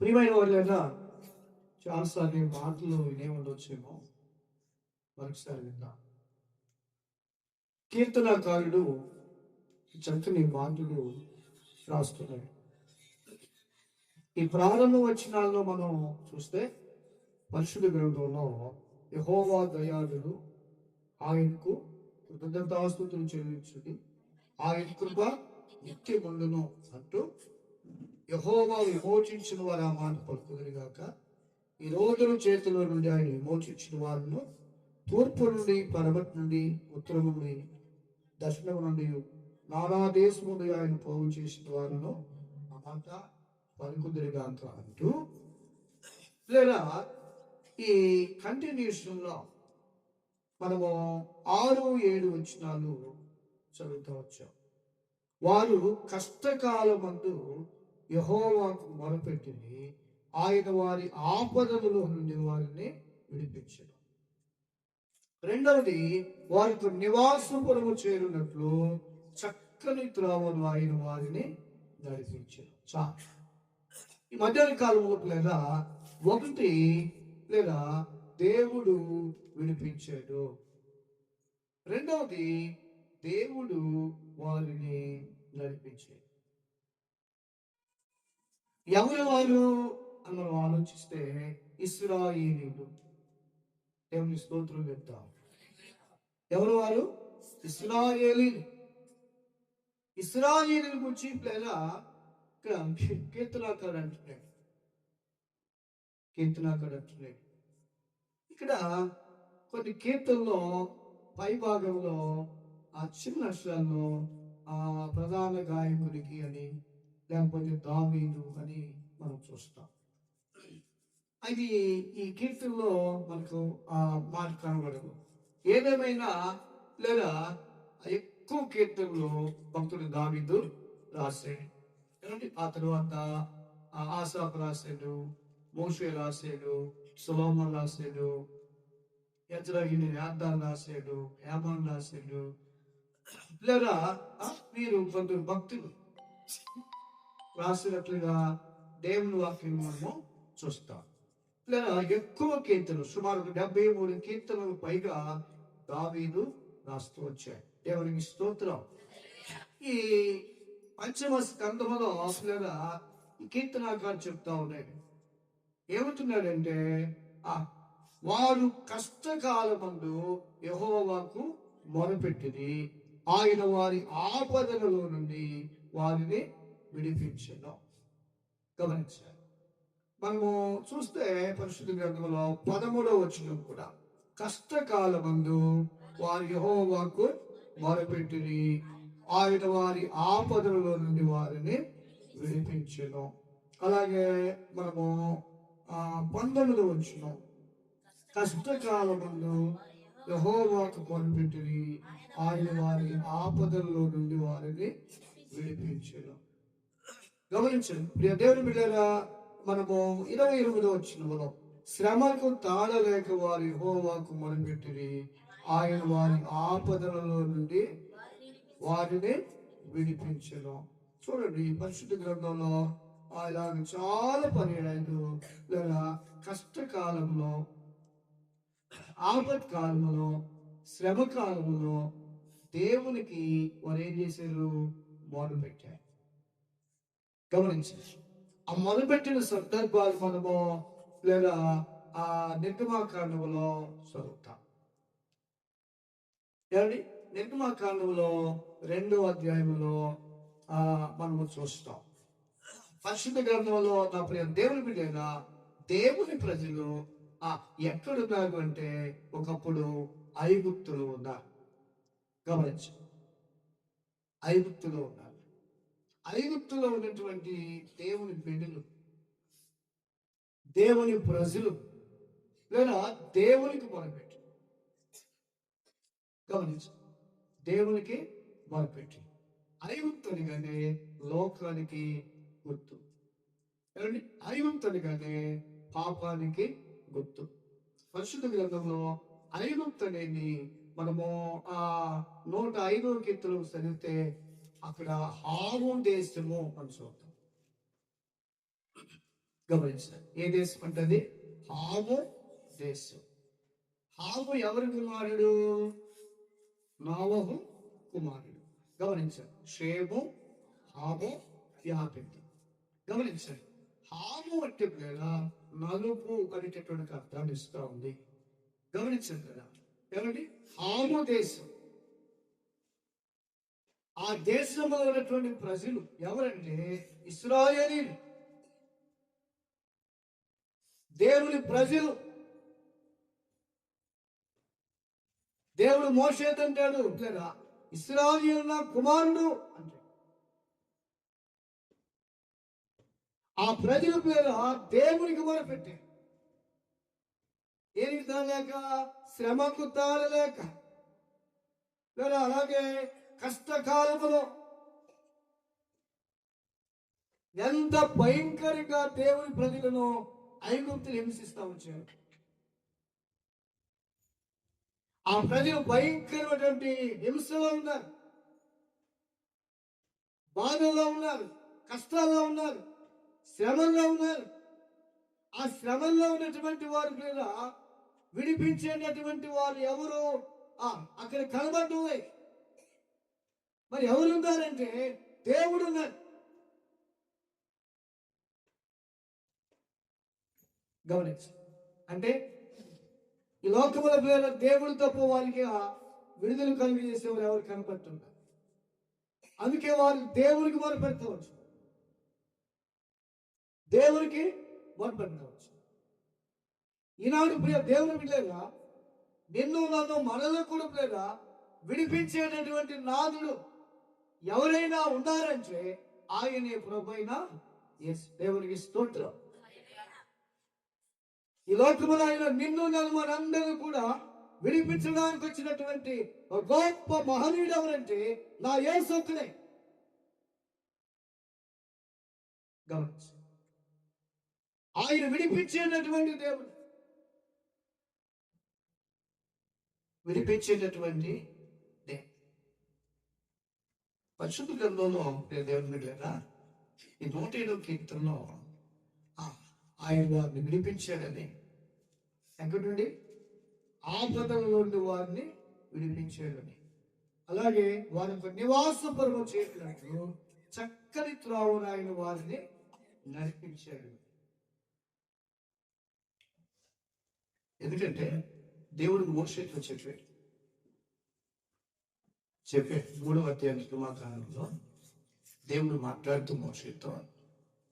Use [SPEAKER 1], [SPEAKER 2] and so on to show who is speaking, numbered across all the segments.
[SPEAKER 1] ప్రియమైన వాళ్ళైనా చాలాసార్లు ఈ మాటలు వినే ఉండొచ్చేమో. మరొకసారి విందాం. కీర్తనాకారుడు చక్కని మాటలు రాస్తున్నాడు. ఈ ప్రారంభ వచనాల్లో మనం చూస్తే పరిశుద్ధ గ్రంథంలో యెహోవా దయాళుడు, ఆయనకు కృతజ్ఞతాస్తుతులు చెల్లించుడి, ఆయన కృప నిత్యముండును అంటూ యెహోవా విమోచించిన వారు ఆ మాట పలుకుదురుగాక. ఈ రోజుల చేతుల నుండి ఆయన విమోచించిన వారిను తూర్పు నుండి, పడమటి నుండి, ఉత్తరం నుండి, దక్షిణం నుండి, నానా దేశం నుండి ఆయన పోగు చేసిన వారిను ఆ మాట పలుకుదురుగాక అంటూ, లేదా ఈ కంటిన్యూషన్ లో మనము 6, 7 వచనాలు చదువుతూ వచ్చాం. వారు కష్టకాలమందు యెహోవాకు మొరపెట్టిరి, ఆయన వారి ఆపదలలో నుండి వారిని విడిపించెను. రెండవది, వారికి నివాసపురము చేరునట్లు చక్కని త్రోవను ఆయన వారిని నడిపించెను. చాలు. ఈ మధ్యాహ్న కాలంలో లేదా ఒకటి, లేదా దేవుడు విడిపించాడు. రెండవది, దేవుడు వారిని నడిపించాడు. ఎవరు వారు అని మనం ఆలోచిస్తే ఇశ్రాయేలీయులు. దేవుని స్తోత్రం చెప్తాం. ఎవరు వారు? ఇశ్రాయేలీయులు. ఇశ్రాయేలీయుల గురించి లేదా ఇక్కడ కీర్తనాకారుడు అంటున్నాడు. ఇక్కడ కొన్ని కీర్తనలో పై భాగంలో ఆ చిన్న అక్షరాల్లో ఆ ప్రధాన గాయకుడికి అని, లేకపోతే దావీదు అని మనం చూస్తాం. అది ఈ కీర్తనలో మనకు ఆ మాట కనబడదు. ఏదేమైనా లేదా ఎక్కువ కీర్తనలు భక్తుడు దావీదు రాశాడు. ఆ తర్వాత ఆసాఫ్ రాశాడు, మోషే రాశాడు, సొలొమోను రాశాడు, యజ్రాయిని యాద్దాన్ రాశాడు, హేమాన్ రాశాడు. లేదా మీరు కొందరు భక్తులు రాసినట్లుగా దేవుని వాక్యం మనము చూస్తాం. లేదా ఎక్కువ కీర్తనలు, సుమారు 73 కీర్తనలు పైగా దావీదు రాస్తూ వచ్చాడు. దేవునికి స్తోత్రం. ఈ పంచమ స్కంధములో లేదా ఈ కీర్తనాకారు చెప్తా ఉన్నాడు. ఏమంటున్నాడంటే వారు కష్టకాలమందు యెహోవాకు మొరపెట్టిరి, ఆయన వారి ఆపదలలో నుండి వారిని విడిపించెను. గమనించాలి. మనము చూస్తే పరిశుద్ధ గ్రంథంలో 13వ వచనం కూడా కష్టకాలమందు వారు యెహోవాకు మొరపెట్టిరి, ఆయన వారి ఆపదలలో నుండి వారిని విడిపించెను. అలాగే మనము 19వ వచనం కష్టకాలమందు యెహోవాకు మొరపెట్టిరి, ఆయన వారి ఆపదలలో నుండి వారిని విడిపించెను. గమనించండి ప్రియ దేవుని బిడ్డలారా, మనము 28వ వచనంలో శ్రమకు తాళలేక వారి యెహోవాకు మొరపెట్టిరి, ఆయన వారి ఆపదలలో నుండి వారిని విడిపించెను. చూడండి పరిశుద్ధ గ్రంథంలో ఆయన చాలా పర్యాయాలు లేదా కష్టకాలంలో, ఆపత్కాలంలో, శ్రమ కాలంలో దేవునికి వారు ఏం చేశారు? మొదలుపెట్టారు. గమనించండి. ఆ మొదలుపెట్టిన సందర్భాలు మనము లేదా ఆ నిర్గమాకాండంలో చదువుతాం. ఏమండి, నిర్గమాకాండంలో 2వ అధ్యాయంలో మనము చూస్తాం. పరిశుద్ధ గ్రంథంలో నా ప్రియ దేవుని బిడ్డైన దేవుని ప్రజలు ఎక్కడున్నారు అంటే ఒకప్పుడు ఐగుప్తులో ఉన్నారు. గమనించండి, ఐగుప్తులో ఉన్నారు. ఐగుప్తులో ఉన్నటువంటి దేవుని బిడ్డలు, దేవుని ప్రజలు లేదా దేవునికి మొరపెట్టి, గమనించు, దేవునికి మొరపెట్టి ఐగుప్తునిగానే లోకానికి గుర్తు. ఐగుప్తునిగానే పాపానికి గుర్తు. పరిశుద్ధ గ్రంథంలో ఐగుప్తు అనేది మనము 105వ కీర్తనలో చదివితే అక్కడ హాము దేశము అని చూద్దాం. గమనించాలి. ఏ దేశం అంటే హాము దేశం. హాము ఎవరి కుమారుడు? నోవహు కుమారుడు. గమనించండి. షేము, హాము, యాపెతు. గమనించండి. హాము అంటే కదా నలుపు అనేటటువంటి అర్థాన్ని ఇస్తూ ఉంది. గమనించండి కదా. ఏమండి? హాము దేశం. ఆ దేశంలో ఉన్నటువంటి ప్రజలు ఎవరంటే ఇశ్రాయేలీయులు, దేవుని ప్రజలు. దేవుడు మోషేతో అంటాడు, లేదా ఇశ్రాయేలు కుమారుడు అంటే ఆ ప్రజల పేరు దేవునికి మొరపెట్టారు. ఏనికి తాలేక? శ్రమకు తాళలేక, లేదా అలాగే కష్టకాలములో ఎంత భయంకరంగా దేవుని ప్రజలను ఐగుప్తులు హింసిస్తూ వచ్చారు. ఆ ప్రజలు భయంకరమైనటువంటి హింసలో ఉన్నారు, బాధల్లో ఉన్నారు, కష్టాల్లో ఉన్నారు, శ్రమల్లో ఉన్నారు. ఆ శ్రమల్లో ఉన్నటువంటి వారి మీద విడిపించేటటువంటి వారు ఎవరు? అక్కడ కనబడ్డే మరి ఎవరున్నారంటే దేవుడు ఉన్నారు. గమనించు. అంటే ఈ లోకముల పేరు దేవుడు తప్ప వారికి విడుదల కలిగి చేసేవారు ఎవరు కనపడుతున్నారు. అందుకే వారు దేవునికి మొరపెడతావచ్చు, దేవునికి మొరపెడతావచ్చు. ఈనాడు ప్రియ దేవుని బిడ్డగా నిన్ను నన్ను మనలో కూడా ప్రియ విడిపించేటటువంటి నాదుడు ఎవరైనా ఉన్నారంటే ఆయనే ప్రభువైన యేసు. దేవునికి స్తోత్రం. ఈ లోకములో ఆయన నిన్ను నన్ను మనందరూ కూడా విడిపించడానికి వచ్చినటువంటి గొప్ప మహనీయుడు ఎవరంటే నా యేసు ఒక్కడే. గమనించు. ఆయన విడిపించేటటువంటి దేవుడు, విడిపించేటటువంటి దేవుడు. పరిశుద్ధ గ్రంథంలో దేవుని లేదా ఈ 107వ కీర్తనలో ఆయన వారిని విడిపించాడని, ఎక్కడి నుండి? ఆపదల నుండి వారిని విడిపించాడని, అలాగే వారి నివాసపరము చేసినట్లు చక్కని త్రోవను ఆయన వారిని నడిపించాడు. ఎందుకంటే దేవుడికి మోషేతో చెప్పే 3వ అధ్యాయం సమాధానంలో దేవుడు మాట్లాడుతూ మోషేతో,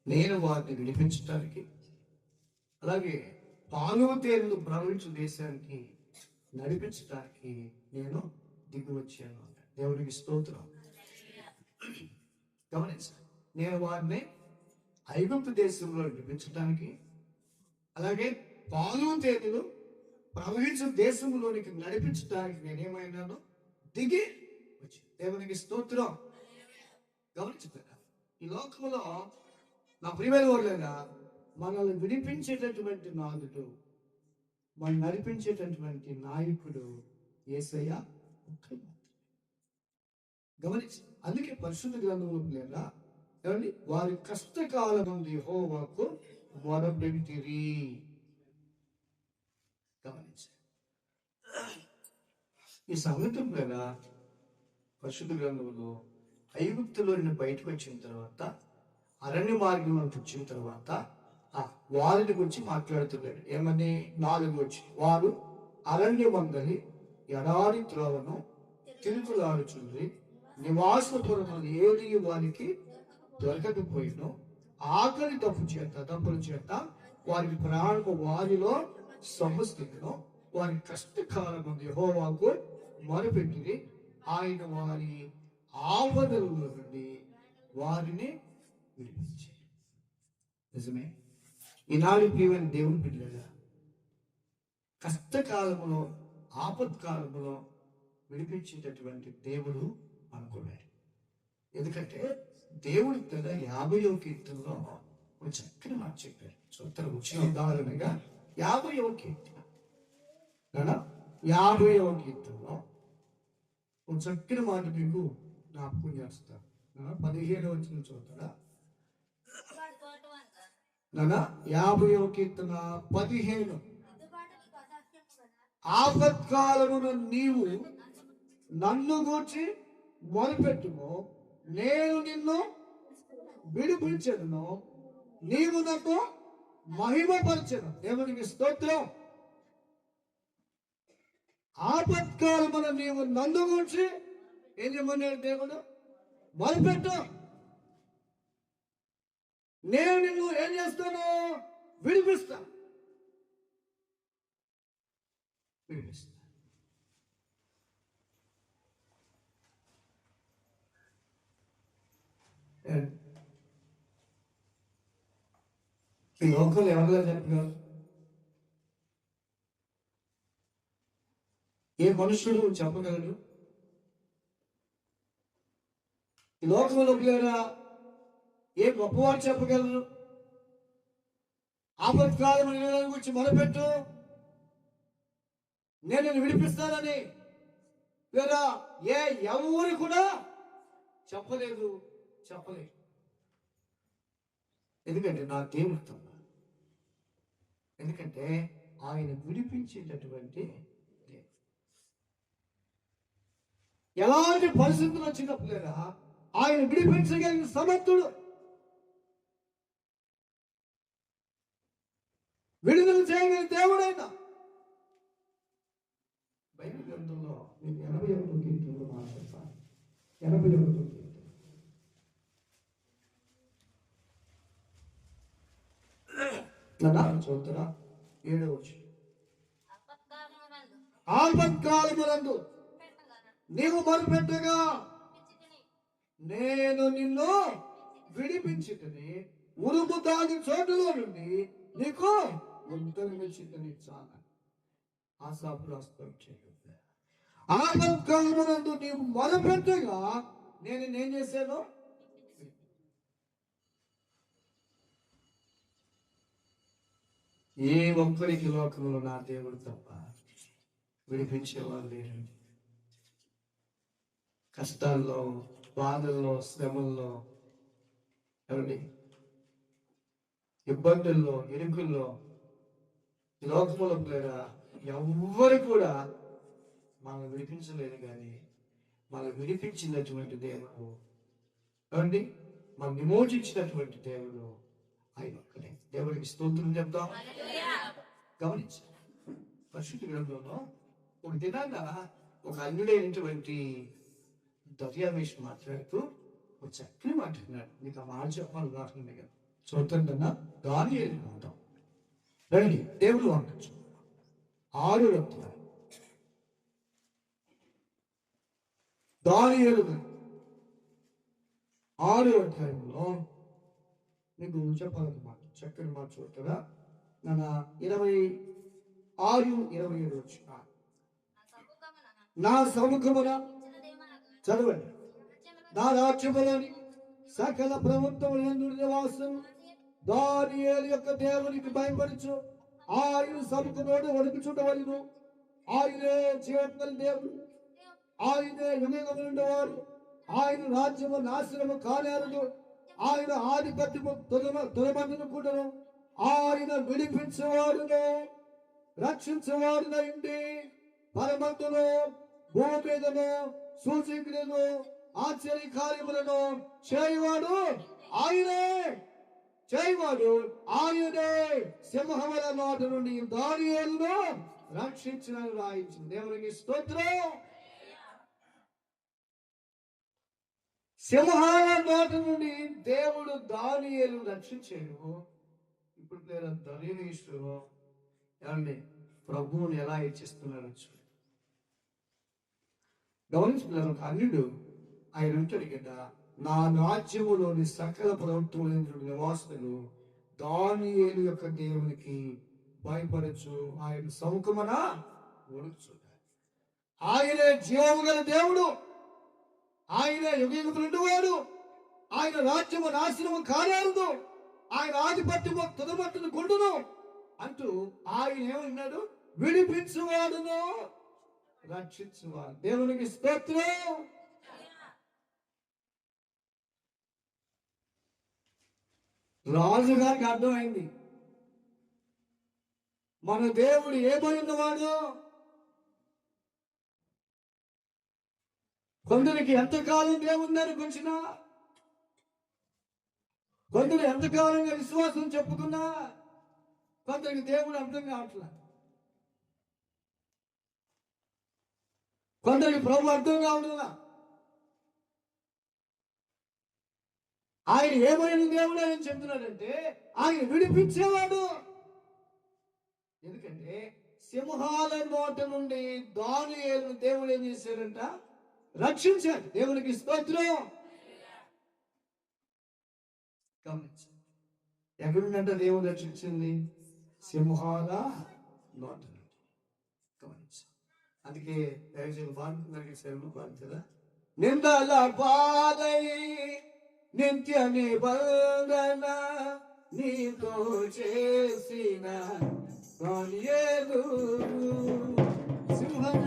[SPEAKER 1] నేను వారిని విడిపించడానికి, అలాగే పాలు తేనెలు ప్రవహించు దేశానికి నడిపించడానికి నేను దిగి వచ్చాను. దేవుడికి స్తోత్రం. గమనించాలి. నేను వారిని ఐగుప్తు దేశంలో నడిపించడానికి, అలాగే పాలు తేనెలు ప్రవహించు దేశంలోనికి నడిపించడానికి నేనేమైనాను దిగి వచ్చి. దేవునికి స్తోత్రం. గమనించుతారా? ఈ లోకంలో నా ప్రియమైన వాళ్ళగా మనల్ని విడిపించేటటువంటి నాదుడు, మనం నడిపించేటటువంటి నాయకుడు యేసయ్య ఒక్కడే. గమనించి అందుకే పరిశుద్ధ గ్రంథంలో లేదా ఏమండి, వారి కష్టకాలం నుండి యెహోవాకు మొరపెట్టిరి. గమనించి ఈ సంగతి లేదా పరిశుద్ధ గ్రంథంలో ఐగుప్తులో బయటకు వచ్చిన తర్వాత, అరణ్య మార్గంలో వచ్చిన తర్వాత వారిని గురించి మాట్లాడుతున్నాడు. ఏమని? 4 వచ్చి, వారు అరణ్య మందలి ఎడారి త్రోవను తిరుగులాడుచుంది, నివాసపురములు ఏది వారికి దొరకకపోయినో, ఆకలి దప్పుల చేత వారికి ప్రాణము వారిలో సమస్థితిలో వారి కష్టకాలం యెహోవాకు మొరపెట్టింది. ఆయన వారి ఆపదల నుండి వారిని విడిపించారు. నిజమే. ఈనాడు ప్రియమైన దేవుని బిడ్డలారా, కష్టకాలంలో ఆపత్కాలంలో విడిపించేటటువంటి దేవుడు అనుకున్నాడు. ఎందుకంటే దేవుడి కదా 50వ కీర్తనలో ఒక చక్కని మాట చెప్పారు. చూస్తారు. వచ్చిన ఉదాహరణగా 50వ కీర్తన 50వ కీర్తనలో ఒక చక్కని మాట మీకు జ్ఞాపకం చేస్తారు. 15వ వచనం చూస్తారా? నాన్న 50వ కీర్తన 15. ఆపత్కాలమున నీవు నన్ను గూర్చి మొదలుపెట్టుము, నేను నిన్ను విడిపించను, నీవు నాకు మహిమపరచను. దేవునికి స్తోత్రం. ఆపత్కాలమున నీవు నన్ను గూర్చి ఏం చేయమన్నాడు దేవుడు? మొదలుపెట్టు, నేను నిన్ను ఏం చేస్తాను? విడిపిస్తా. ఈ లోకంలో ఎవరిగా చెప్పగలరు? ఏ మనుషుడు చెప్పగలడు? ఈ లోకంలో లేరా ఏ గొప్పవారు చెప్పగలరు? ఆపత్కాలం గురించి మొదలుపెట్టు, నేను నిన్ను విడిపిస్తానని లేదా ఎవరు కూడా చెప్పలేదు. ఎందుకంటే నా దేవుడితో, ఎందుకంటే ఆయన విడిపించేటటువంటి ఎలాంటి పరిస్థితులు వచ్చినప్పుడు లేదా ఆయన విడిపించగలిగిన సమర్థుడు, విడుదల చేయగలిగిన దేవుడైనా. బైబిల్ గ్రంథంలో నేను 81వ కీర్తనలో మాట్లాడతాను. 81వ కీర్తన చూద్దారా? 7వ వచనం. ఆపత్కాలమునందు నీవు మొదలుపెట్టగా నేను నిన్ను విడిపించితిని, ఉరుము దాని చోటులో నుండి నీకు ఉత్తరమిచ్చితిని. చాలా ఆశాపు రాస్తాం. ఆపత్కాలమునందు నీవు మొదలుపెట్టగా నేనేం చేశాను? ఏ ఒక్కరికి లోకంలో నా దేవుడు తప్ప విడిపించేవారు లేరండి. కష్టాల్లో, బాధల్లో, శ్రమల్లో, ఎవరి ఇబ్బందుల్లో, ఇరుకుల్లో లోకంలో లేదా ఎవ్వరు కూడా మనం విడిపించలేదు. కానీ మనం విడిపించినటువంటి దేవుడు ఏమండి, మనం విమోచించినటువంటి దేవుడు ఆయన ఒక్కడే. దేవుడికి స్తోత్రం చెప్తాం. గమనించాలి, పరిశుద్ధ గ్రంథంలో ఒక దినాన ఒక అన్యుడైనటువంటి దర్యావేష్ మాట్లాడుతూ ఒక చక్కని మాట్లాడినాడు. మీకు ఆ మాట చెప్పాలి కాకుండా కదా. చూద్దాం. దానియేలు గ్రంథం రండి, దేవుడు అంటచ్చు 6వ అధ్యాయం. దానియేలు 6వ అధ్యాయంలో మీకు చెప్పాలన్నమాట. చక్కని మాట చూడగా నా 26, 27 వచ్చిన నా సముఖమున చదవండి, నా రాజ్యములోని సకల ప్రభుత్వములందు నివాసం దానియేలు యొక్క దేవునికి భయపడుచు ఆయన సముఖంలోనే వణుకుచుండవలెను. ఆయనే జీవగల దేవుడు, ఆయనే యుగములుండేవాడు, ఆయన రాజ్యము నాశనము కానేరదు, ఆయన ఆధిపత్యము తొలమందును, ఆయన విడిపించేవాడును రక్షించేవాడునండి. పరమంతును భూమి మీదను సూచకులను ఆశ్చర్య కార్యములను చేయవాడు ఆయనే, సింహముల నోట నుండి దానియేలును రక్షించిన రాయించిన దేవునికి స్తోత్రం. సింహాల నోట నుండి దేవుడు దానియేలు రక్షించాడు. ఇప్పుడు దర్యావేషు ఏమండి ప్రభువుని ఎలా హెచ్చిస్తున్నాడు చూడండి. గమనించుకున్నారు. ఒక అన్యుడు ఆయన ఉంటాడు కదా, నా రాజ్యములోని సకల ప్రభుత్వముల నివాసులు దానియేలు యొక్క దేవునికి భయపడచ్చు, ఆయన సముఖమున వణుకుచు. ఆయనే జీవము గల దేవుడు, ఆయనే యుగయుగములుండువాడు, ఆయన రాజ్యము నాశనము కానేరదు, ఆయన ఆధిపత్యము తుదమట్టును గుండును అంటూ ఆయన ఏమన్నాడు? విడిపించువాడును రక్షించువాడు. దేవునికి స్తోత్రం. రాజుగారికి అర్థమైంది మన దేవుడు ఏమై ఉన్నవాడు. కొందరికి ఎంతకాలం దేవుని అనుకుంటున్నా, కొందరు ఎంతకాలంగా విశ్వాసం చెప్పుకున్నా కొందరికి దేవుడు అర్థం కావట్లా. కొందరికి ప్రభు అర్థం కావట్లా. ఆయన ఏమైనా దేవుడు అని చెప్తున్నాడంటే ఆయన విడిపించేవాడు. ఎందుకంటే సింహాల నోట నుండి దానియేలును దేవుడు ఏం చేశాడంట? రక్షించాడు. దేవునికి స్తోత్రం. గమనించండి, ఎక్కడుందంట దేవుడు రక్షించింది? సింహాల నోట నుండి. గమనించండి. అందుకే దయచేసి బాగుంది నిందల బాధై నిత్య నిబంధన నీతో చేసిన దానియేలు సింహాల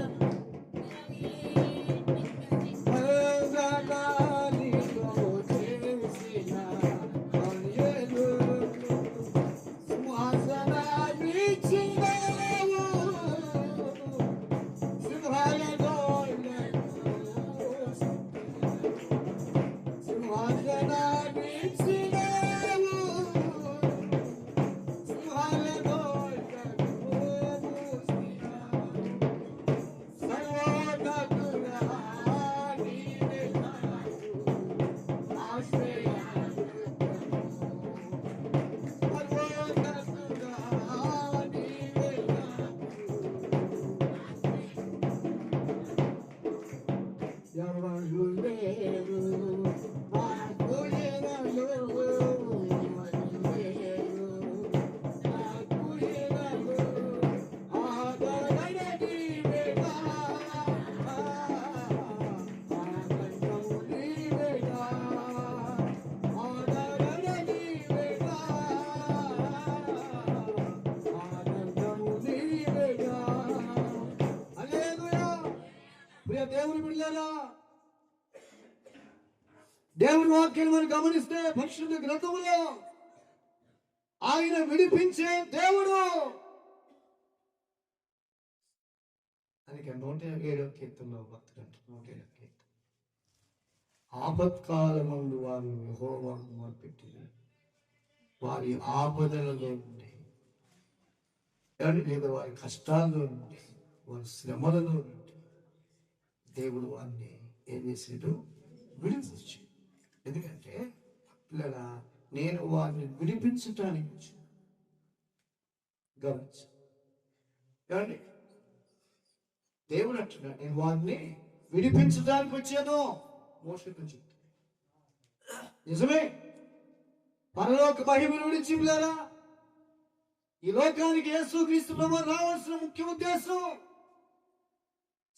[SPEAKER 1] దేవుని బిడ్డలారా, దేవుని వాక్యం మనం గమనిస్తే పరిశుద్ధ గ్రంథములో ఆయన విడిపించే దేవుడు. అందుకే 107వ కీర్తనలో భక్తుడు అంటారు, 107వ కీర్తన, ఆపత్కాలమందు వారు యెహోవాను మొరపెట్టి వారి ఆపదలలో నుండి లేదా వారి కష్టాల్లో నుండి వారి శ్రమలలో నుండి దేవుడు వారిని ఏం చేసాడు? విడిపించాడు. ఎందుకంటే పిల్లల నేను వారిని విడిపించటానికి వచ్చాను. గమనించు ఏమండి, దేవుడు అంటున్నాడు నేను వారిని విడిపించడానికి వచ్చాను. మోషేతో చెప్తాను నిజమే. పరలోక మహిమను విడిచి పిల్లరా ఈ లోకానికి యేసుక్రీస్తు ప్రభువు రావాల్సిన ముఖ్య ఉద్దేశం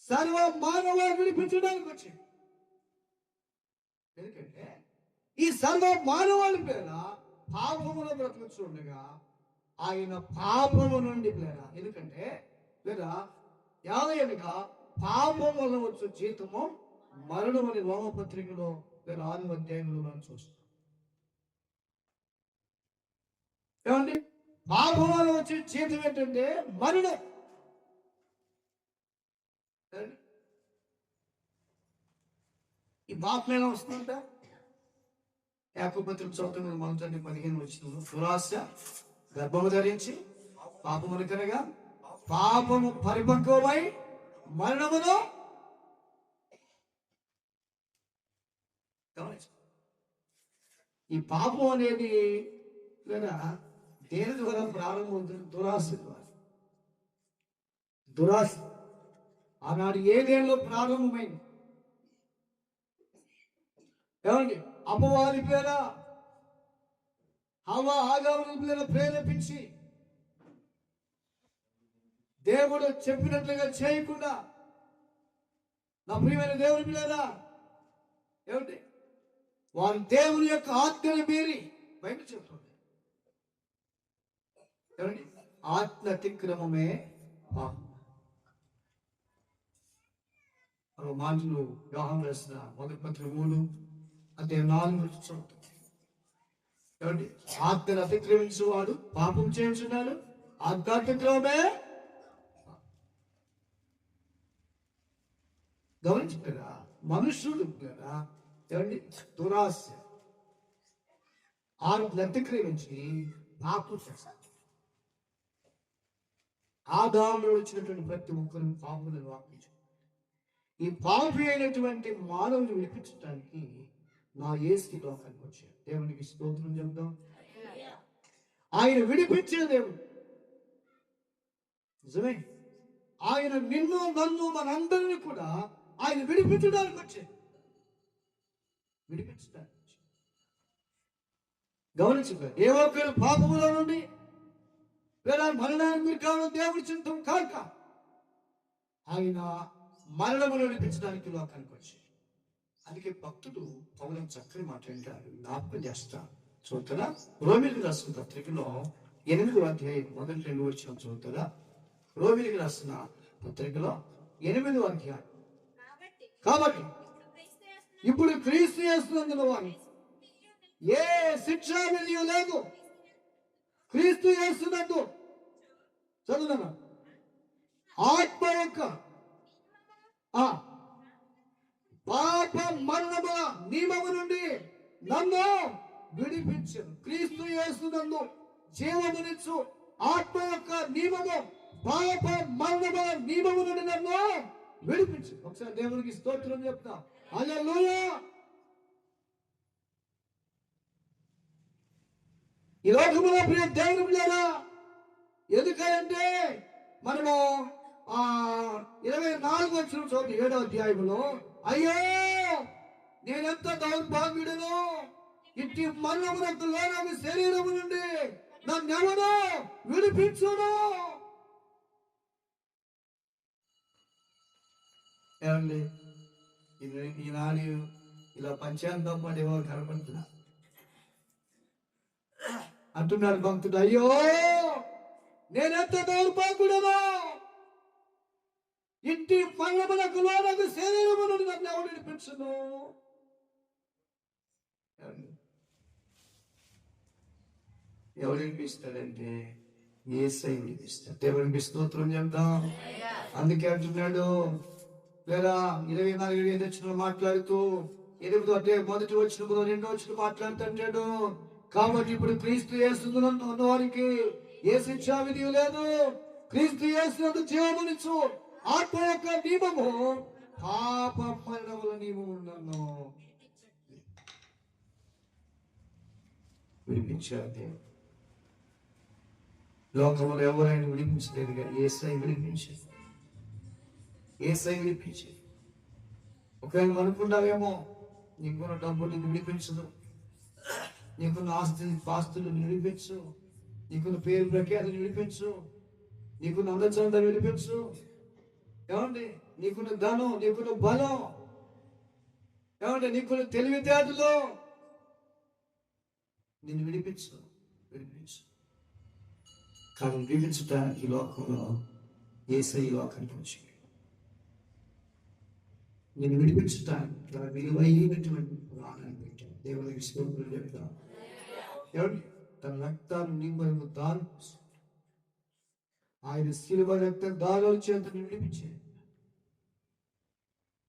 [SPEAKER 1] సర్వ మానవాన్ని విడిపించడానికి వచ్చింది. ఎందుకంటే ఈ సర్వ మానవాళి పేర పాపములో బ్రతుకుతుండగా ఆయన పాపము నుండి పేర, ఎందుకంటే లేదా యాదయనగా పాపం వల్ల వచ్చే జీతము మరణం అని రోమపత్రికలో 6వ అధ్యాయంలో మనం చూస్తాం. ఏమండి, పాపం వల్ల వచ్చే జీతం ఏంటంటే మరణం. ఈ పాపం ఎలా వస్తుందంట? యాకోబు చదువుతున్న 1:15 వచ్చిన దురాశ గర్భము ధరించి పాపమును కనగా పాపము పరిపక్వమై మరణమును. ఈ పాపం అనేది లేదా దేని ద్వారా ప్రారంభమవుతుంది? దురాశ ద్వారా. దురాశ ఆనాడు ఏదేలో ప్రారంభమైంది. ఏమండి, అపవాది పేర హవ్వ ఆదాము పేర ప్రేరేపించి దేవుడు చెప్పినట్లుగా చేయకుండా నా ప్రియమైన దేవుని పిల్లరా ఏమిటి వారు దేవుని యొక్క ఆజ్ఞను మీరి బయట చెప్తుంది. ఏమండి, ఆజ్ఞ అతిక్రమమే పాపం. మాటలు యోహాను రాసిన 1 పత్రిక 3 అధ్యాయం 4 చూస్తుంది. ఏమండి? ఆజ్ఞను అతిక్రమించేవాడు పాపం చేయించున్నాడు. ఆజ్ఞ అతిక్రమమే. గమనించారా? మనుషుడు కదా ఏమండి? దురాశ ఆజ్ఞను అతిక్రమించి పాపం చేస్తాడు. ఆదాములో వచ్చినటువంటి ప్రతి ఒక్కరు పాపులను వాపించు. ఈ పాపి అయినటువంటి మానవుని విడిపించడానికి నా యేసు లోకానికి వచ్చాడు. దేవునికి స్తోత్రం చెప్దాం. ఆయన విడిపించే దేవుడు. నిజమే. ఆయన నిన్ను నన్ను మనందరినీ కూడా ఆయన విడిపించడానికి వచ్చాడు. విడిపించడానికి గమనించగా ఏ ఒక్కరు పాపములో నుండి లేదా మరణానికి మీరు కావడం దేవుడి చింతం కాక ఆయన మరణమును విడిపించడానికి లోకానికి వచ్చాడు. అందుకే భక్తుడు పౌలను చక్కని మాట్లాడారు, జ్ఞాపకం చేస్తాను. చూస్తారా? రోమిలికి రాసిన పత్రికలో 8వ అధ్యాయం మొదటి 2 వచనం చూస్తారా? రోమిలికి రాసిన పత్రికలో 8వ అధ్యాయం. కాబట్టి ఇప్పుడు క్రీస్తు యేసునందున వారు ఏ శిక్షా విధియు లేదు. క్రీస్తు యేసునందు చదువునా ఆత్మ యొక్క పాప మరణముల నియమము నుండి నన్ను విడిపించను. క్రీస్తు యేసునందు జీవమునిచ్చు ఆత్మ యొక్క నియమము పాప మరణముల నియమము నుండి నన్ను విడిపించు. ఒకసారి దేవునికి స్తోత్రం చెప్తా. హల్లెలూయా. ఈ లోకములో ప్రియ దేవుని బిడ్డలారా, ఎందుకంటే మనము 24 వచ్చిన చోటు 7వ అధ్యాయంలో అయ్యో నేనెంత దౌర్భాగ్యుడను, ఇట్టి మరణమునకు లోనగు శరీరము నుండి నన్నెవడో విడిపించును. ఏమండి? ఈనాడు ఇలా పంచాంగం పడేవో కనపడుతున్నా అంటున్నాడు భక్తుడు. అయ్యో నేనెంత దౌర్భాగ్యుడను, ఇంటి మరణమునకు లోనగు శరీరము నుండి నన్ను ఎవడు విడిపించును. ఎవరు వినిపిస్తాడంటే యేసయ్య వినిపిస్తాడు. దేవునికి స్తోత్రం చెప్తాం. అందుకే అంటున్నాడు లేదా 24 వచ్చిన మాట్లాడుతూ 8వ అధ్యాయం 1వ వచనంలో 2వ వచనం మాట్లాడుతుంటాడు. కాబట్టి ఇప్పుడు క్రీస్తు యేసునందు ఉన్నవారికి ఏ శిక్షా విధి లేదు. క్రీస్తు యేసునందు జీవమునిచ్చు ఆత్మ యొక్క నియమము పాప మరణముల నియమము నన్ను విడిపించాడు. లోకంలో ఎవరైనా విడిపించలేదుగా యేసయ్య విడిపించాడు. యేసయ్య విడిపించాడు. ఒకవేళ అనుకున్నావేమో నీకున్న డబ్బు నిన్ను విడిపించదు, నీకున్న ఆస్తులు విడిపించు, నీకున్న పేరు ప్రఖ్యాతిని విడిపించు, నీకున్న అందచంద విడిపించు. ఏమండి? నీకున్న ధనం, నీకున్న బలం, ఏమంటే నీకున్న తెలివితేటలు నిన్ను విడిపించు. కానీ విడిపించడానికి ఈ లోకంలో యేసయ్య లోకానికి వచ్చి నేను విడిపించడానికి తన విలువైనటువంటి ప్రాణాన్ని పెట్టాను. దేవునికి స్తోత్రం చెప్తాను. ఏమండి? తన రక్తాన్ని నిమ్మను దాని ఆయన శిలువ రక్తం దారుల చేత విడిపించాడు.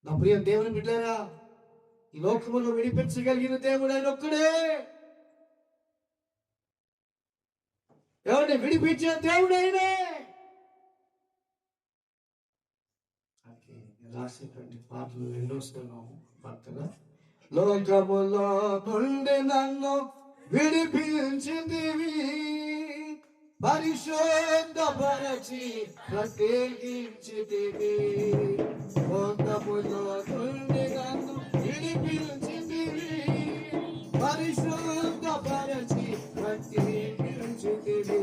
[SPEAKER 1] నా ప్రియ దేవుని బిడ్డలారా, ఈ లోకములో విడిపించగలిగిన దేవుడు ఆయన ఒక్కడే. ఎవరిని విడిపించే దేవుడు ఆయనే. రాసేటువంటి పాటలు 2వ స్థలం భర్తగా లోకములో నుండి నన్ను విడిపించిందివి, పరిశుద్ధపరచి ప్రత్యేకించితివి. లోకములో నుండి నన్ను విడిపించిందివి, పరిశుద్ధపరచి ప్రత్యేకించితివి.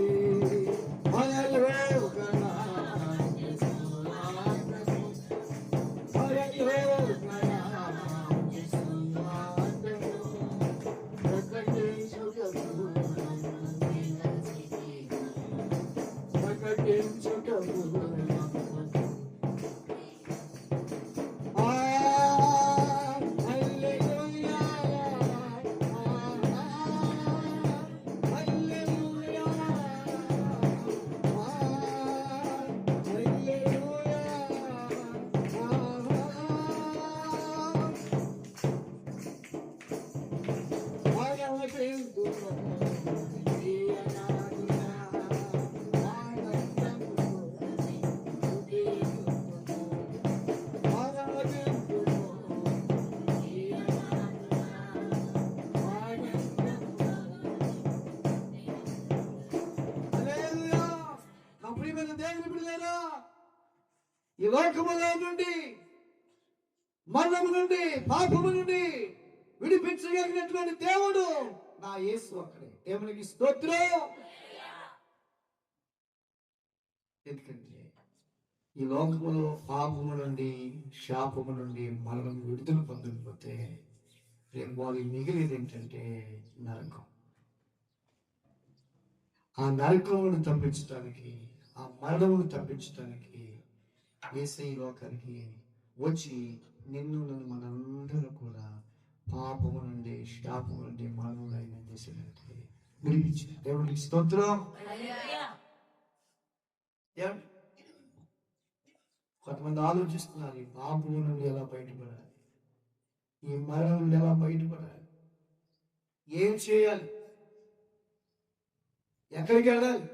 [SPEAKER 1] పిల్లరా, ఈ లోకములో నుండి, మరణము నుండి, పాపము నుండి విడిపించగలిగినటువంటి దేవుడు నా యేసు ఒక్కడే. దేవునికి స్తోత్రం. ఎందుకంటే ఈ లోకములో పాపము నుండి, శాపము నుండి మనం విడుదల పొందకపోతే వాళ్ళకి మిగిలిది ఏంటంటే నరకం. ఆ నరకమును తప్పించడానికి, ఆ మరణమును తప్పించడానికి యేసయ్య ఈ లోకానికి వచ్చి నిన్ను నన్ను మనందరూ కూడా పాపము నుండి, శాపము నుండి మనల్ని ఆయన చేసినట్టు విడిపించారు. దేవునికి స్తోత్రం. కొంతమంది ఆలోచిస్తున్నారు, ఈ పాపము నుండి ఎలా బయటపడాలి, ఈ మరణం నుండి ఎలా బయటపడాలి, ఏం చేయాలి, ఎక్కడికి వెళ్ళాలి.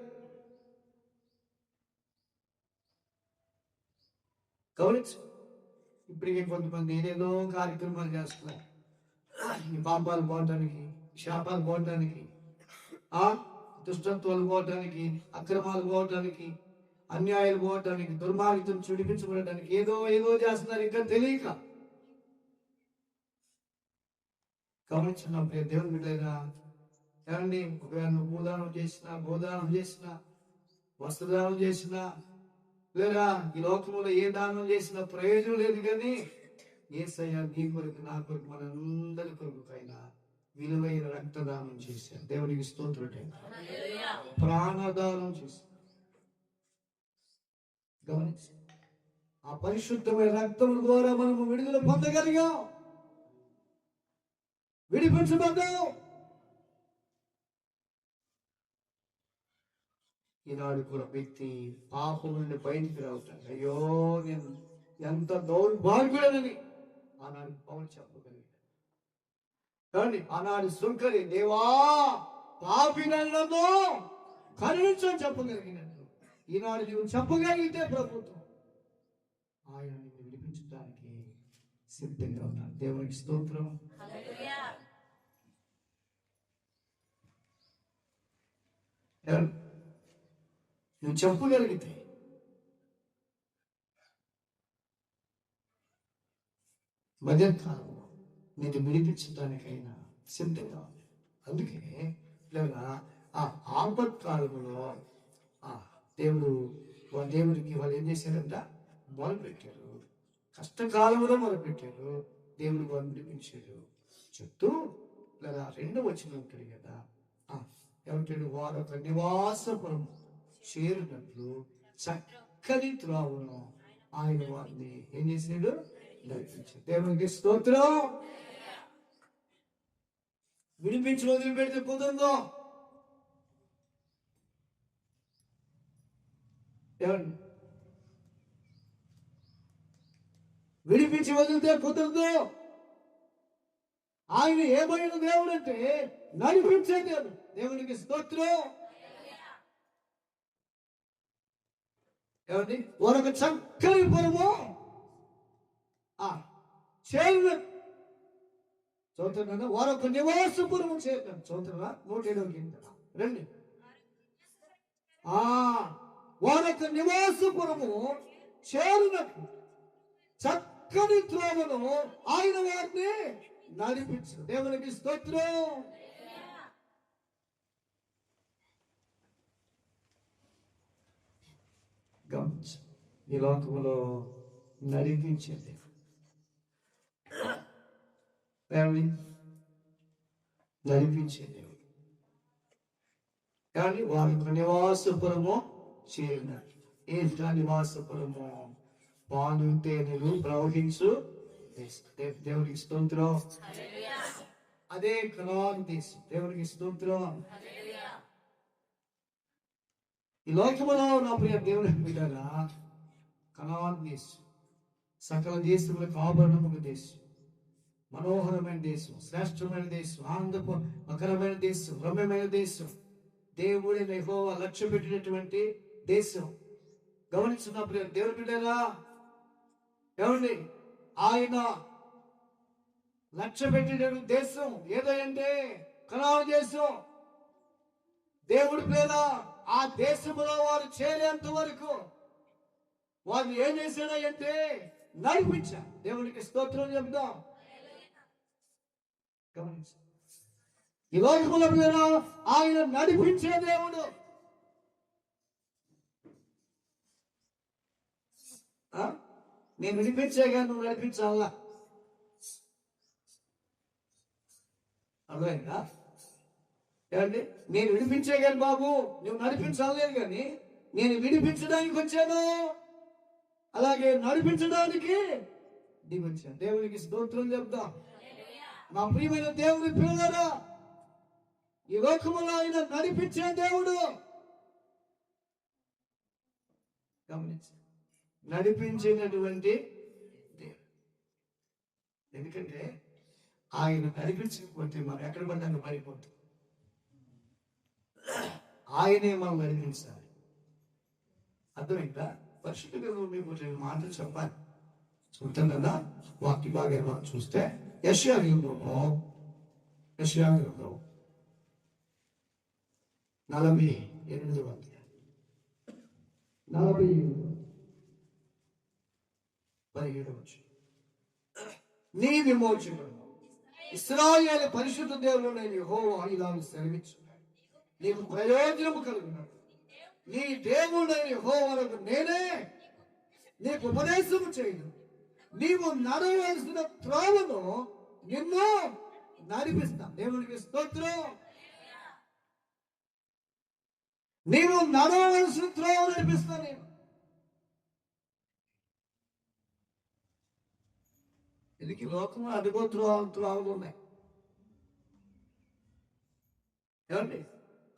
[SPEAKER 1] గమనించు, ఇప్పటికే కొంతమంది ఏదేదో కార్యక్రమాలు చేస్తున్నారు. ఈ పాపాలు పోవటానికి, శాపాలు పోవటానికి, దుష్టత్వాలు పోవటానికి, అక్రమాలు పోవటానికి, అన్యాయాలు పోవటానికి, దుర్మార్గం చుడిపించబడటానికి ఏదో ఏదో చేస్తున్నారు ఇంకా తెలియక. గమనించినప్పుడు దేవుని బిడ్డలారా, ఏమండి, ఒకవేళ నువ్వు భూదానం చేసినా, గోదానం చేసినా, వస్త్రదానం చేసినా, లేదా ఈ లోకంలో ఏ దానం చేసినా ప్రయోజనం లేదు. కానీ యేసయ్య నీ కొరకు, నా కొరకు, మనందరి కొరకు పైన విలువైన రక్తదానం చేశారు. దేవునికి స్తోత్రం. ప్రాణదానం చేశారు. గమనించి ఆ పరిశుద్ధమైన రక్తం ద్వారా మనము విడుదల పొందగలిగాం, విడిపించబడ్డాం. ఈనాడు కూడా వ్యక్తి పాపం నుండి బయటికి రావుతాడు. అయ్యో, నేను ఎంత దౌర్భాగ్యుడనని ఆనాడు పౌలు చెప్పగలిగాడు. కానీ ఆనాడు సుంకరి, దేవా పాపి నన్ను కరుణించని చెప్పగలిగినట్టు ఈనాడు నీవు చెప్పగలిగితే ప్రభుత్వం ఆయన నిన్ను విడిపించడానికి సిద్ధంగా ఉన్నాడు. దేవునికి స్తోత్రం. నువ్వు చెప్పగలిగితే మధ్యకాలంలో నేను విడిపించడానికైనా సిద్ధంగా ఉంది. అందుకే లేదా ఆ ఆపత్కాలంలో దేవుడికి వాళ్ళు ఏం చేశారంట, మొదలుపెట్టారు. కష్టకాలంలో మొదలుపెట్టారు, దేవుడు వాళ్ళు విడిపించాడు. చెప్తూ లేదా 2వ వచనం ఉంటుంది కదా, ఏమంటాడు, వారు ఒక నివాసపురం చేరినట్లు చక్కని త్రోవను ఆయన వారిని ఏం చేశాడు, నడిపించాడు. దేవునికి స్తోత్రం. విడిపించి వదిలిపెడితే కుదరదు. విడిపించి వదిలితే కుదరదు. ఆయన ఏమైన దేవుడు అంటే నడిపించే దేవుడు. దేవునికి స్తోత్రం. ఏమండి, వారొక చక్కని పురము చేరిన చదువుతున్నా, వారొక నివాసపురము చేరిన చదువుతున్నా 107 కింద రండి. వారొక నివాసపురము చేరినట్లు చక్కని త్రోవను ఆయన వారిని నడిపించు. దేవునికి స్తోత్రం. గమనించు, ఈ లోకములో నడిపించేది నడిపించే దేవుడు. కానీ వారి నివాసపురము చేరినట్లు. ఏంటా నివాసపురము? పాలు తేనెలు ప్రవహించు దేవునికి స్తోత్రం. అదే కనాను దేశం. దేవునికి స్తోత్రం. ఈ లోకములో నా ప్రియ దేవుని బిడ్డలారా, కనాను దేశం సకల దేశములకు ఆభరణముల దేశం, మనోహరమైన దేశం, శ్రేష్టమైన దేశం, ఆనందకరమైన దేశం, రమ్యమైన దేశం, దేవుడి యెహోవా లక్ష్య పెట్టినటువంటి దేశం. గమనిస్తున్న ప్రియ దేవుని బిడ్డలారా, ఏమండి, ఆయన లక్ష్య పెట్టిన దేశం ఏదంటే కనాను దేశం. దేవుడి పేద ఆ దేశంలో వారు చేరేంత వరకు వారిని ఏం చేశాడా అంటే నడిపించా. దేవునికి స్తోత్రం చెప్దాం. గమనించ ఈ లోకంలో ఆయన నడిపించే దేవుడు. నేను వినిపించాగా నువ్వు నడిపించాలా? అర్థమైందా? ఏమండి, నేను వినిపించేగాను బాబు, నువ్వు నడిపించాలేదు. కానీ నేను వినిపించడానికి వచ్చాను, అలాగే నడిపించడానికి దిగొచ్చాను. దేవునికి స్తోత్రం చెప్దాం. మా ప్రియమైన దేవుని పిల్లలారా, ఈ లోకములో ఆయన నడిపించే దేవుడు. గమనించి నడిపించినటువంటి దేవుడు. ఎందుకంటే ఆయన నడిపించకపోతే మనం ఎక్కడ పడ్డాక పడిపోతాం. ఆయనే మనం నడిపించాలి. అర్థమైందా? పరిశుద్ధ గ్రంథంలో మీకు మాటలు చెప్పాలి. చూస్తాం కదా, వాక్య భాగాన్ని మనం చూస్తే యెషయా గ్రంథంలో 48వ అధ్యాయం 17వ వచనం. నీ విమోచకుడు ఇశ్రాయేలు పరిశుద్ధ దేవుడు యెహోవా ఇలాగ సెలవిచ్చున్నాడు, నీకు ప్రయోజనము కలుగున్నాడు. నీ దేవుడైన యెహోవాకు నేనే నీకు ఉపదేశము చేయను. నీవు నడవలసిన త్రోవను నిన్ను నడిపిస్తా. దేవునికి స్తోత్రం. నీవు నడవలసిన త్రోవ నడిపిస్తా. నేను ఇది లోకం అడుగో త్రోవలు ఉన్నాయి. ఏమండి,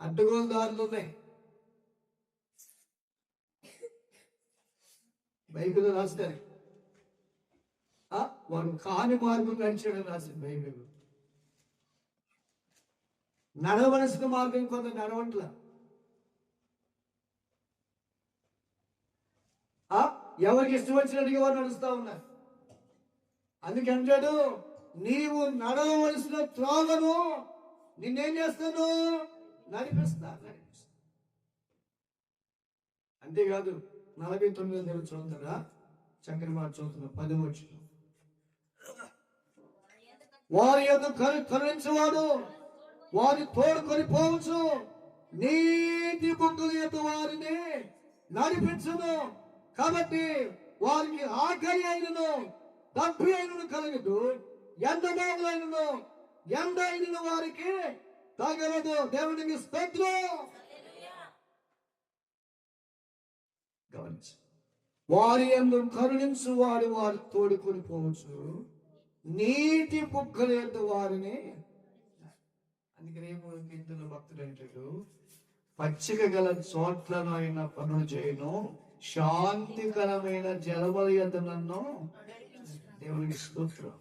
[SPEAKER 1] అడ్డగోలు దారులు ఉన్నాయి. బైబిల్ రాస్తారు, వాడు కాని మార్గం నడిచాడని రాసింది బైబిల్. నడవలసిన మార్గం కొంత నడవట్ల. ఎవరికి ఇష్టం వచ్చినట్టుగా వారు నడుస్తా ఉన్నారు. అందుకంటాడు, నీవు నడవలసిన త్రోవను నిన్నేం చేస్తాను? నడిపిస్తా. అంతేకాదు 49 చూస్తారా, చక్కని మాట చూస్తున్నా. 10వ వచనం. వారి యొక్క కరుణించేవాడు వారి తోడుకొని పోవచ్చు, నీతి బుద్ధుల యొక్క వారిని నడిపించును. కాబట్టి వారికి ఆకలి అయినను దప్పి అయినను కలగదు, ఎండ బాగులైనను ఎండ అయిన వారికి తగలదు. దేవునికి స్తోత్రం. గమనించు, వారి యందు కరుణించు వారి తోడుకొని పోవచ్చు, నీతి బుగ్గల యొక్క వారిని. అందుకనే కీర్తన భక్తుడు అంటాడు, పచ్చిక గల చోట్లను అయిన పనులు చేయను, శాంతికరమైన జలముల యొద్ద నన్ను. దేవునికి స్తోత్రం.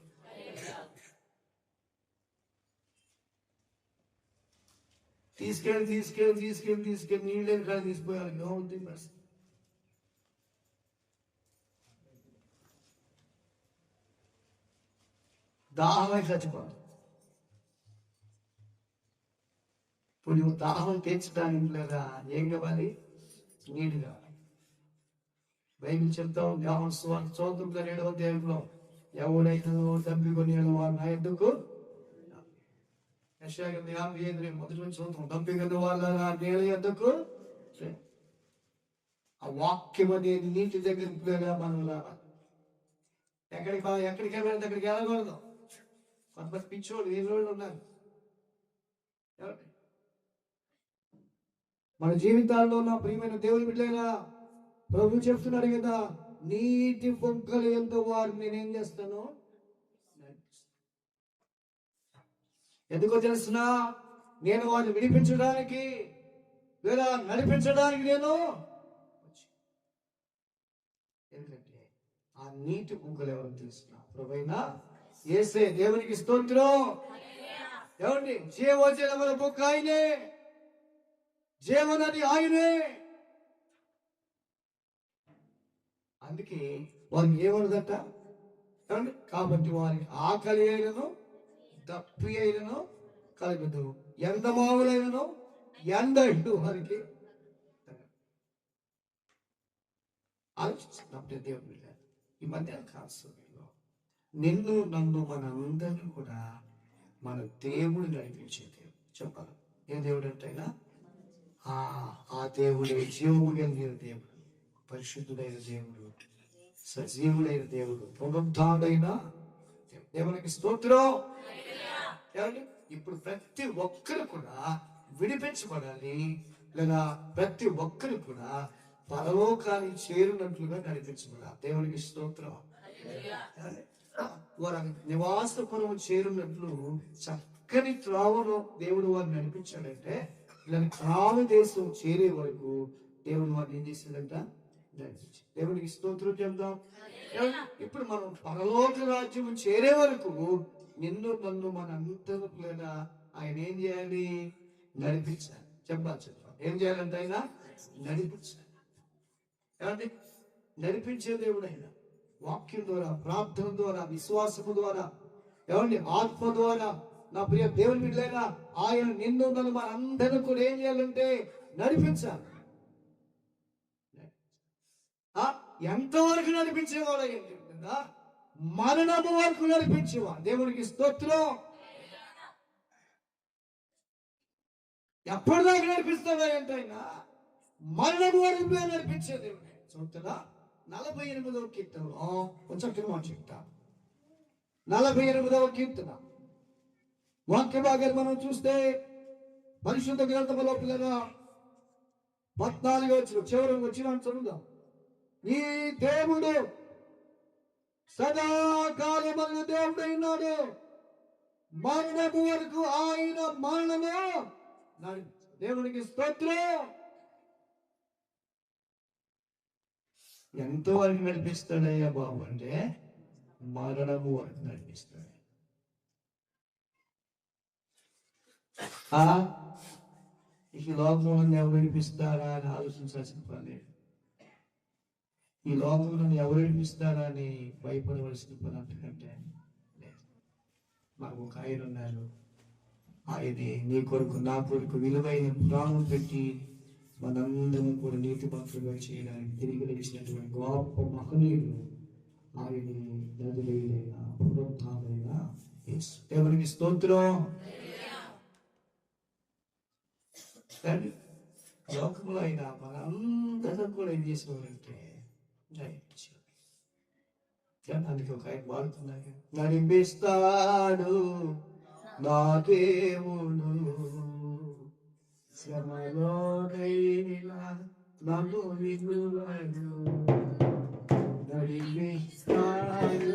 [SPEAKER 1] తీసుకెళ్ళి నీళ్ళని కాదు తీసిపోయాలి. ఏమవుతుంది బస్? దాహమై చచ్చిపోతుంది. ఇప్పుడు నువ్వు దాహం తీర్చడానికి లేదా ఏం కావాలి? నీళ్ళు కావాలి. బైబిల్ చెప్తాం, యోహాను సువార్త 7వ అధ్యాయంలో, ఎవడైతే దంపికొని వారు నా ఎందుకు. యెషయా 55 మొదటి నుంచి చూద్దాం. దంపికొని వాళ్ళ నేల ఎందుకు. ఆ వాక్యం అనేది నీటి దగ్గరికి మనం రావాలి. ఎక్కడికి వెళ్ళాలి? అక్కడికి వెళ్ళకూడదు. కొంతమంది పిచ్చోళ్ళు ఈ రోజులు ఉన్నారు. మన జీవితాల్లో ఉన్న ప్రియమైన దేవుని బిడ్డలైనా ప్రభు చెప్తున్నాడు కదా, నీటి బొగ్గలు ఎంతో వారిని నేనేం చేస్తాను? ఎందుకో తెలుసునా? నేను వారిని విడిపించడానికి లేదా నడిపించడానికి నేను. ఎందుకంటే ఆ నీటి బొగ్గలు ఎవరు తెలుసునా? ప్రభువైన యేసే. దేవునికి స్తోత్రం. ఏమండి, జీవజలముల బొగ్గ ఆయనే, జీవనది ఆయనే. అందుకే వారికి ఏమన్నదట? కాబట్టి వారికి ఆకలి అయినను దప్పి అయినను కలగదు, ఎంత మావులైనను ఎండ వారికి. ఆలోచించినప్పుడే దేవుడు వెళ్ళారు. ఈ మధ్య కాలంలో నిన్ను నన్ను మనందరినీ కూడా మన దేవుడు నడిపించే దేవుడు. చెప్పాలి ఏ దేవుడు అంటేనా ఆ దేవుడే జీవము కలిగిన దేవుడు, పరిశుద్ధుడైన దేవుడు, సజీవుడైన దేవుడు, పునరుద్ధారుడైన దేవునికి స్తోత్రం. ఇప్పుడు ప్రతి ఒక్కరు కూడా విడిపించబడాలి, లేదా ప్రతి ఒక్కరు కూడా పరలోకానికి చేరునట్లుగా నడిపించబడాలి. దేవునికి స్తోత్రం. వారు నివాసపురం చేరున్నట్లు చక్కని త్రావలో దేవుడు వారిని నడిపించాడంటే, ఇలా కాలు దేశం చేరే వరకు దేవుడు వారిని ఏం చేశాడంట, నడిపించాడు. దేవునికి స్తోత్రం చెప్దాం. ఇప్పుడు మనం పరలోక రాజ్యం చేరే వరకు నిన్ను నన్ను మన అందరూ ఆయన ఏం చేయాలి, నడిపించాలి. చెప్పాలి ఏం చేయాలంటే ఆయన నడిపించాలి. ఏమండి నడిపించే దేవుడు ఆయన వాక్యం ద్వారా, ప్రార్థన ద్వారా, విశ్వాసము ద్వారా, ఏమండి ఆత్మ ద్వారా. నా ప్రియ దేవుని బిడ్డలైనా ఆయన నిన్ను నన్ను మన అందరూ కూడా ఏం చేయాలంటే నడిపించాలి. ఎంతవరకు నడిపించేవాడు ఏంటంటే మరణము వరకు నడిపించేవా. దేవునికి స్తోత్రం. ఎప్పటిదాకా నడిపిస్తాడా అంటే ఆయన మరణము వరకు నడిపించే దేవుడు. చూస్తారా 48వ కీర్తనలో కొంచెం మాట చెప్తా. 48వ కీర్తన వాక్య భాగాన్ని మనం చూస్తే పరిశుద్ధ గ్రంథములో పిల్లగా 14వ చివరి వచ్చిన చదువుదాం. ఈ దేవుడు సదాకాలమైన దేవుడైనాడు, మరణము వరకు ఆయన మరణము. దేవునికి స్తోత్రం. ఎంతో వరకు నడిపిస్తాడయ్యా బాబు అంటే మరణము వరకు నడిపిస్తాడు. ఈ లోకంలో ఎవరు నడిపిస్తారా అని ఆలోచించాల్సిన పని లేదు. ఈ లోకంలో ఎవరు నడిపిస్తారా అని భయపడవలసిన పని అంతకంటే లేదు. మాకు ఒక ఆయన ఉన్నారు, ఆయనే నీ కొరకు నా కొరకు విలువైన ప్రాణం పెట్టి మనందరం కూడా నీతి మంత్రులుగా చేయడానికి తిరిగి లేచినటువంటి గొప్ప మహనీయుడు ఆయన నదులైన పునరుద్ధారైన యేసు. దేవునికి స్తోత్రం. లోకంలో అయినా మనందరం కూడా ఏం చేసేవారంటే అందుకే ఒక ఆయన వాడుతున్నాడు, నడిపిస్తాడు నా దేవుడు శ్రమలోనైనా నన్ను విడువడు, నడిపిస్తాడు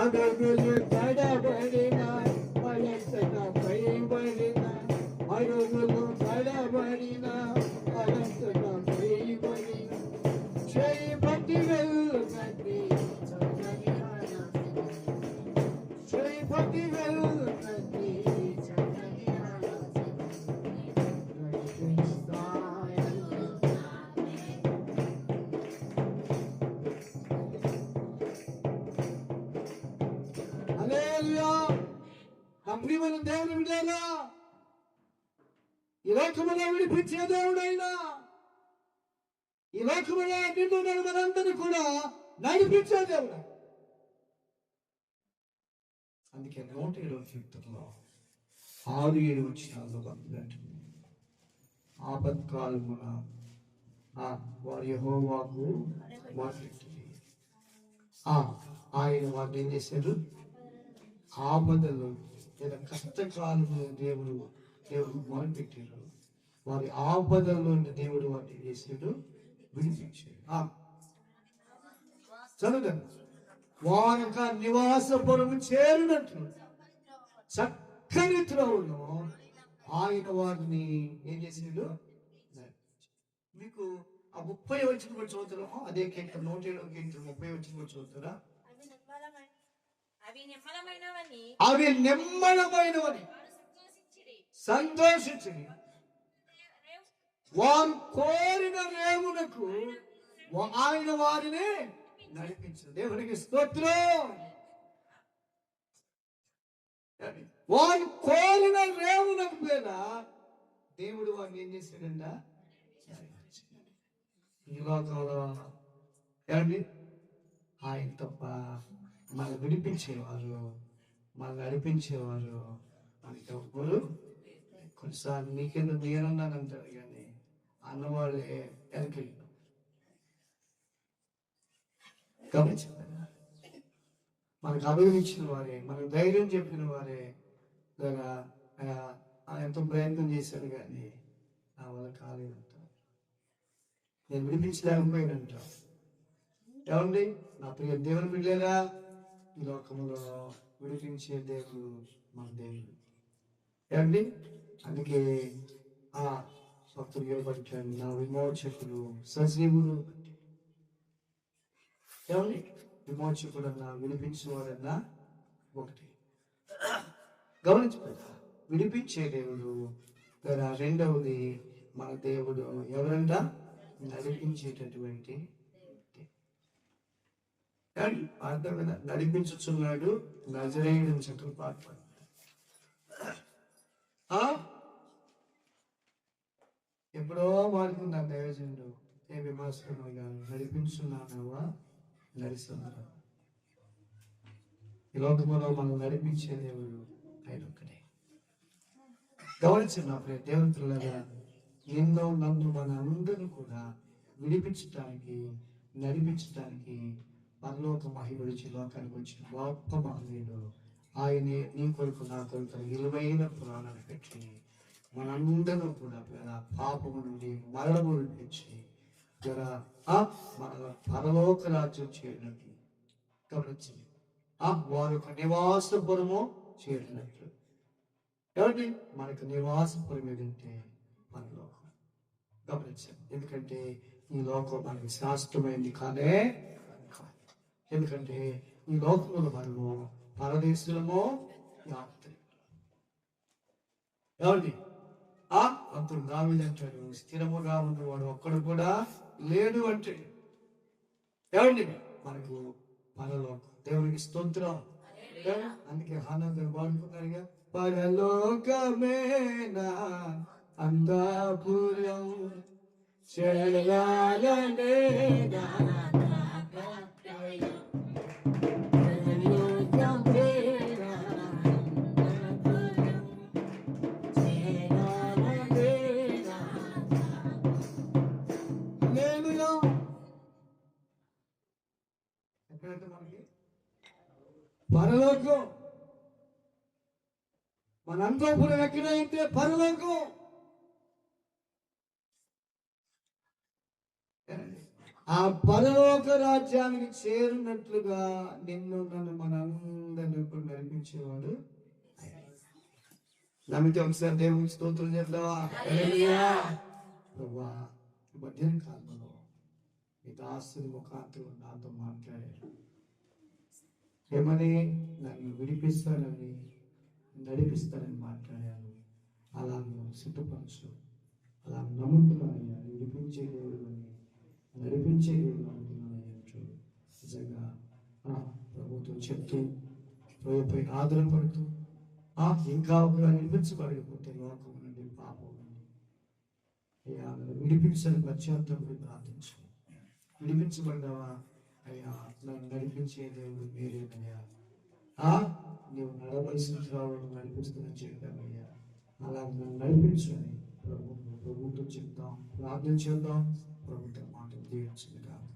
[SPEAKER 1] అడుగులు తడబడిన వయసున పైబడిన, అడుగులు తడబడిన వయసున పైబడిన, చేయి పట్టి వెళ్ళునండి చేయి పట్టి వెళ్ళునండి ప్రియమైన దేవుని బిడ్డలారా, ఈ లోకములో విడిపించే దేవుడైనా, ఈ లోకములో నిన్ను మనందరినీ కూడా నడిపించే దేవుడు. అందుకే 107వ కీర్తనలో 6-7 వచనాల్లో అంటుంది, ఆపత్కాలమున వారు యెహోవాకు మొరపెట్టిరి, ఆయన వారిని ఏం చేశారు, ఆపదలు లేదా కష్టకాలంలో దేవుడు మొదలుపెట్టారు. వారి ఆపదల్లో దేవుడు వారిని చేసాడు, విడిపించాడు. చదువుతాను. వారి యొక్క నివాసపురము చేరినట్లు చక్కని త్రోవలో ఆయన వారిని ఏం చేసాడు. మీకు ఆ 30 వచ్చిన కూడా చదువుతారా? అదే కీర్తన 107వ కీర్తన 30 వచ్చిన కూడా చదువుతారా? అవి నిమ్మలమైనవని సంతోషించి వారు కోరిన రేవునకు ఆయన వారిని నడిపించు. దేవునికి స్తోత్రం. వాడు కోరిన రేవునకు మీద దేవుడు వాడిని ఏం చేశాడంట? ఈ లోకంలో ఏమండి ఆయన తప్ప మనల్ని విడిపించేవారు, మనల్ని నడిపించేవారు మనకి ఎవ్వరు. కొన్నిసార్లు నీకెందుకు నేనున్నానంటారు కానీ అన్నవాళ్ళే వెనకెళ్ళి గమనించారు. మనకు అభివృద్ధించిన వారే, మనకు ధైర్యం చెప్పిన వారే లేదా ఎంతో ప్రయత్నం చేశాడు కానీ నా వల్ల కాలేదంట, నేను విడిపించలేకపోయానంట. ఏమండి నా ప్రియ దేవుని బిడ్డలేరా, ఈ లోకంలో విడిపించే దేవుడు మన దేవుడు. ఏమండి అందుకే ఆ భక్తులు ఏర్పడిచాడు, నా విమోచకుడు సజీవుడు. ఏమండి విమోచకుడన్నా విడిపించేవాడన్నా ఒకటి. గమనించబడ్డా విడిపించే దేవుడు. రెండవది మన దేవుడు ఎవరంట? నడిపించేటటువంటి అర్థం కదా, నడిపించుచున్నాడు నజరేయుడు చక్కలు పాటు. ఎప్పుడో మారుతున్నా దైవజనుడు ఏ విమర్శను నడిపించున్నావా నడుస్తున్నారు. ఈ లోకంలో మనం నడిపించే దేవుడు ఆయన ఒక్కడే. గమనించిన దేవుతులగా ఎన్నో నన్ను మన అందరూ కూడా విడిపించడానికి నడిపించడానికి పరలోక మహిమడిచి లోకానికి వచ్చిన గొప్ప మహనీయుడు ఆయనే. నీ కొరకు నా కొరకు విలువైన పురాణాలు పెట్టి మనందరూ కూడా పాపము నుండి మరణము నుంచి మన పరలోక రాజ్యం చేయడానికి గమనించింది. వారి యొక్క నివాసపురము చేరినట్లు. కాబట్టి మనకు నివాసపురం ఏదంటే పరలోకం. గమనించండి, ఎందుకంటే ఈ లోకం మనకి శాశ్వతమైంది కాదే. ఎందుకంటే ఈ లోకంలో మనము పరదేశులము యాత్రి. ఏమండి అంతుడు దావీదు అంటాడు, స్థిరముగా ఉన్నవాడు ఒక్కడు కూడా లేడు అంటే. ఏమండి మనకు పరలోకం, దేవునికి స్తోత్రం. అందుకే ఆనందం వాడుకున్నారుగా, పరలోకమేనా అందాపురం శరణాలనే పరలోకం. మన అంతఃపురం ఎక్కడైతే పరలోకం. ఆ పరలోక రాజ్యానికి చేరినట్లుగా నిన్ను నన్ను మనందరినీ నడిపించేవాడు. నమ్మితే ఒకసారి దేవునికి స్తోత్రం చేద్దామా? ప్రభా మధ్యాహ్న కాలంలో మీ దాసుని ముఖాంతో నాతో మాట్లాడారు. ఏమని? నన్ను విడిపిస్తానని నడిపిస్తానని మాట్లాడాను. అలా నువ్వు సిద్ధపరచు, అలా నమ్ముతున్నానయ్యా. విడిపించే దేవుడు అని నడిపించే దేవుడు నమ్ముతున్నానయ్యా. నిజంగా ప్రభుత్వం చెప్తూ ప్రభుపై ఆధారపడుతూ ఇంకా ఒకవేళ విడిపించబడకపోతే లోకం నుండి పాపం నుండి అయ్యా విడిపించని పశ్చాత్తాపడి ప్రార్థించు. విడిపించబడ్డావా? అయ్యా నన్ను నడిపించే దేవుడు మీరేనయ్యా. నువ్వు నడవలసిన త్రోవను నడిపిస్తుందని చెప్పావయ్యా. అలా నన్ను నడిపించు అని ప్రభుత్వం చెప్తాం, ప్రార్థన చేద్దాం. ప్రభుత్వం మాట దీవించింది కాదు.